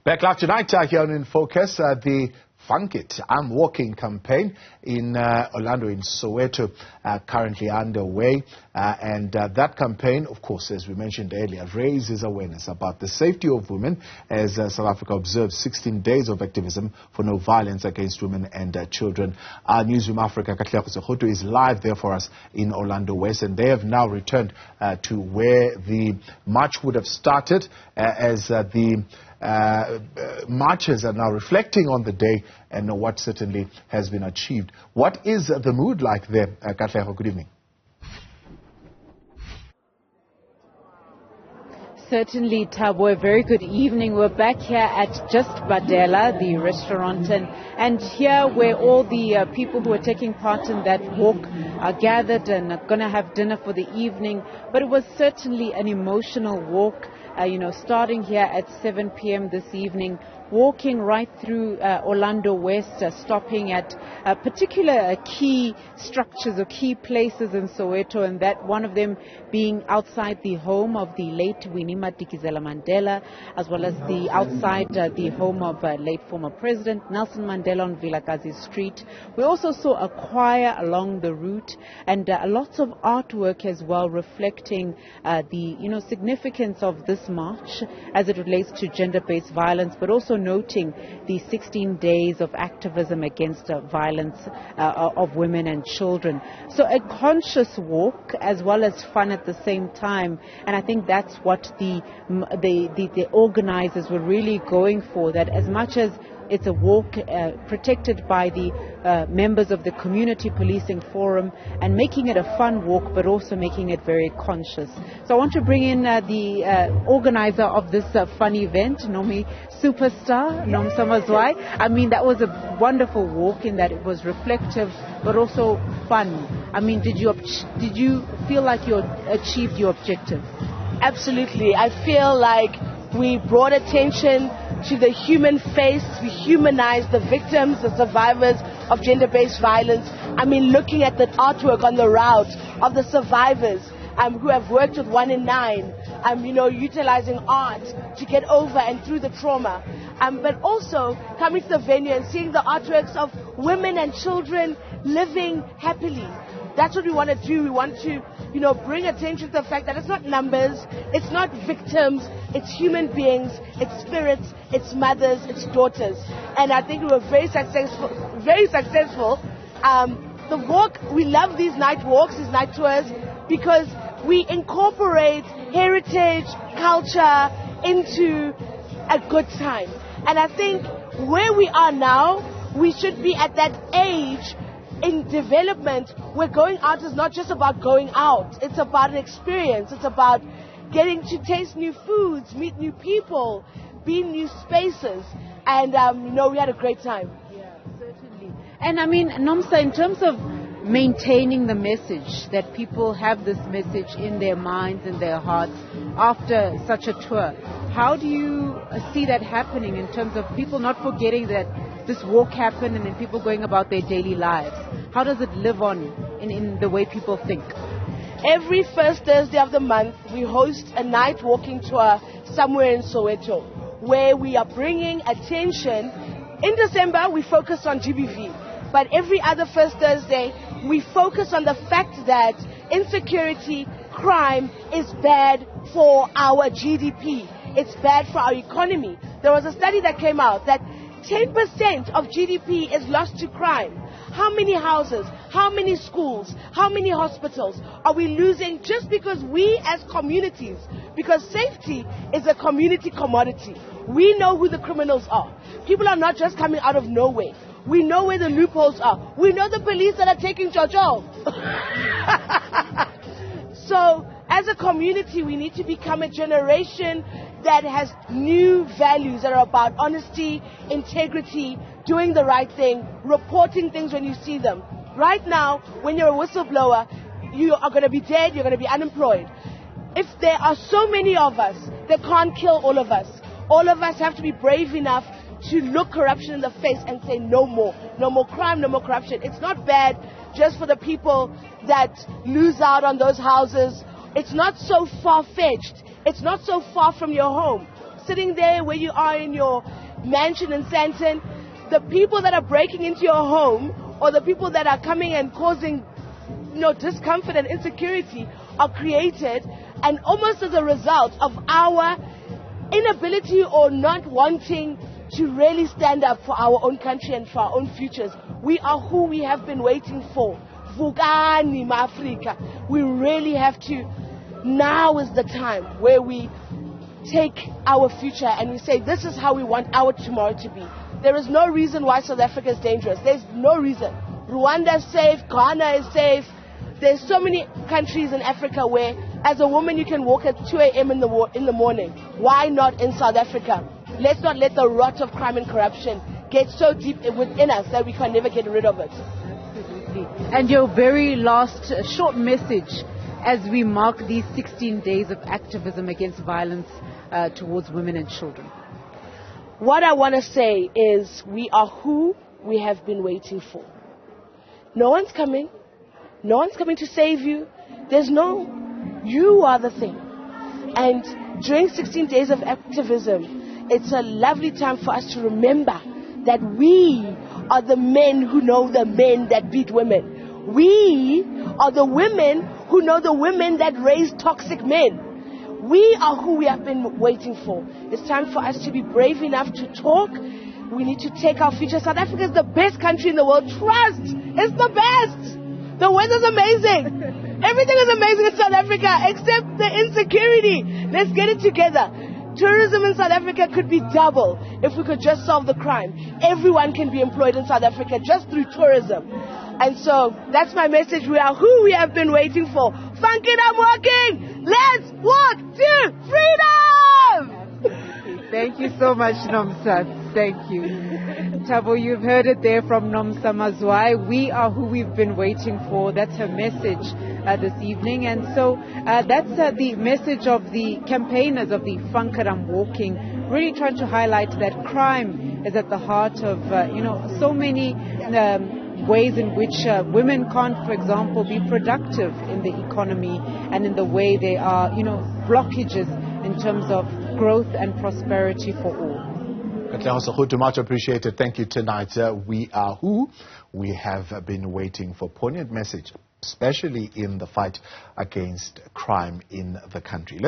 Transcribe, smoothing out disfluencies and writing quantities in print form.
Back live tonight here on In Focus, the Funk It, I'm Walking campaign in Orlando, in Soweto, currently underway. And that campaign, of course, as we mentioned earlier, raises awareness about the safety of women as South Africa observes 16 days of activism for no violence against women and children. Our Newzroom Afrika Katleho Sekhotho is live there for us in Orlando West, and they have now returned to where the march would have started as the marchers are now reflecting on the day and what certainly has been achieved. What is the mood like there, Katleho? Good evening. Certainly, Thabo, a very good evening. We're back here at Just Badela, the restaurant, and here where all the people who are taking part in that walk are gathered and are going to have dinner for the evening. But it was certainly an emotional walk, starting here at 7 p.m. this evening, walking right through Orlando West, stopping at particular key structures or key places in Soweto, and that one of them being outside the home of the late Winnie Madikizela Mandela, as well as the outside the home of late former President Nelson Mandela on Vilakazi Street. We also saw a choir along the route and lots of artwork as well, reflecting the significance of this march as it relates to gender-based violence, but also noting the 16 days of activism against violence of women and children. So a conscious walk as well as fun at the same time, and I think that's what the organizers were really going for, that as much as it's a walk protected by the members of the Community Policing Forum, and making it a fun walk, but also making it very conscious. So I want to bring in the organizer of this fun event, Nomi Superstar, Nom Samazwai. I mean, that was a wonderful walk in that it was reflective, but also fun. I mean, did you feel like you achieved your objective? Absolutely. I feel like we brought attention to the human face. We humanized the victims, the survivors of gender-based violence. I mean, looking at the artwork on the route of the survivors who have worked with 1 in 9, utilizing art to get over and through the trauma. But also coming to the venue and seeing the artworks of women and children living happily. That's what we want to do. We want to, bring attention to the fact that it's not numbers, it's not victims, it's human beings, it's spirits, it's mothers, it's daughters. And I think we were very successful. The walk, we love these night walks, these night tours, because we incorporate heritage, culture into a good time. And I think where we are now, we should be at that age in development where going out is not just about going out. It's about an experience. It's about getting to taste new foods, meet new people, be in new spaces. And, we had a great time. Yeah, certainly. And I mean, Nomsa, in terms of maintaining the message, that people have this message in their minds and their hearts after such a tour, how do you see that happening in terms of people not forgetting that this walk happened and then people going about their daily lives? How does it live on in the way people think? Every first Thursday of the month, we host a night walking tour somewhere in Soweto, where we are bringing attention. In December, we focus on GBV, but every other first Thursday, we focus on the fact that insecurity, crime is bad for our GDP. It's bad for our economy. There was a study that came out that 10% of GDP is lost to crime. How many houses, how many schools, how many hospitals are we losing just because we as communities, because safety is a community commodity. We know who the criminals are. People are not just coming out of nowhere. We know where the loopholes are. We know the police that are taking Jojo. So as a community, we need to become a generation that has new values that are about honesty, integrity, doing the right thing, reporting things when you see them. Right now, when you're a whistleblower, you are going to be dead, you're going to be unemployed. If there are so many of us, they can't kill all of us. All of us have to be brave enough to look corruption in the face and say no more. No more crime, no more corruption. It's not bad just for the people that lose out on those houses. It's not so far-fetched. It's not so far from your home. sitting there where you are in your mansion in Sandton, the people that are breaking into your home or the people that are coming and causing discomfort and insecurity are created, and almost as a result of our inability or not wanting to really stand up for our own country and for our own futures. We are who we have been waiting for. Vukani Afrika. We really have to. Now is the time where we take our future and we say, this is how we want our tomorrow to be. There is no reason why South Africa is dangerous. There's no reason. Rwanda is safe. Ghana is safe. There's so many countries in Africa where, as a woman, you can walk at 2 a.m. in the morning. Why not in South Africa? Let's not let the rot of crime and corruption get so deep within us that we can never get rid of it. Absolutely. And your very last short message as we mark these 16 days of activism against violence towards women and children. What I want to say is we are who we have been waiting for. No one's coming. No one's coming to save you. You are the thing. And during 16 days of activism, it's a lovely time for us to remember that we are the men who know the men that beat women. We are the women who know the women that raise toxic men. We are who we have been waiting for. It's time for us to be brave enough to talk. We need to take our future. South Africa is the best country in the world. Trust! It's the best! The weather's amazing. Everything is amazing in South Africa except the insecurity. Let's get it together. Tourism in South Africa could be double if we could just solve the crime. Everyone can be employed in South Africa just through tourism. And so that's my message. We are who we have been waiting for. Funk it, I'm walking. Let's walk to freedom. Thank you so much, Nomsa. Thank you. Thabo, you've heard it there from Nomsa Mazwai. We are who we've been waiting for. That's her message this evening. And so that's the message of the campaigners of the Funkaram Walking, really trying to highlight that crime is at the heart of, so many ways in which women can't, for example, be productive in the economy and in the way they are, blockages in terms of growth and prosperity for all. Katleho, Sekhotho, much appreciated. Thank you tonight. We are who we have been waiting for. Poignant message, especially in the fight against crime in the country.